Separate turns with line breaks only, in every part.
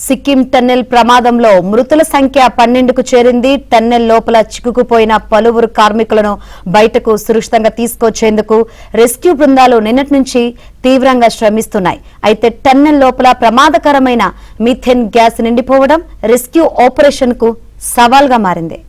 Sikkim tunnel ప్రమాదంలో మృతుల సంఖ్య 12కు చేరింది. టన్నెల్ లోపల చిక్కుకుపోయిన పలువురు కార్మికులను బయటకు సురక్షితంగా తీసుకొచ్చేందుకు రెస్క్యూ బృందాలు నిన్నటి నుంచి తీవ్రంగా శ్రమిస్తున్నాయి. అయితే టన్నెల్ లోపల ప్రమాదకరమైన మీథేన్ గ్యాస్ నిండిపోవడం రెస్క్యూ ఆపరేషన్ కు సవాల్గా మారింది.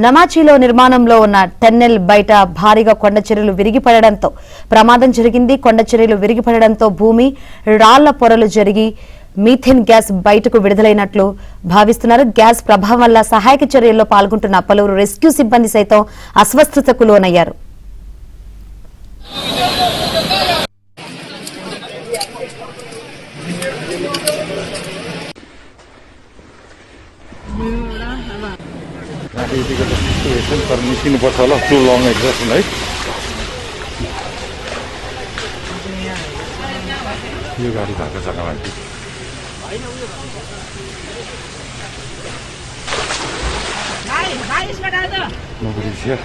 నమాచిలో నిర్మాణంలో ఉన్న టన్నెల్ బయట భారీగా కొండచర్యలు విరిగిపడడంతో ప్రమాదం జరిగింది. కొండచర్యలు విరిగిపడడంతో భూమి రాళ్ల పొరలు జరిగి మీథేన్ గ్యాస్ బయటకు విడుదలైనట్లు భావిస్తున్నారు. గ్యాస్ ప్రభావం వల్ల సహాయక చర్యల్లో పాల్గొంటున్న పలువురు రెస్క్యూ సిబ్బంది సైతం అస్వస్థతకు లోనయ్యారు.
Permission for all of too long exhaust, right? You got it. Nobody's here.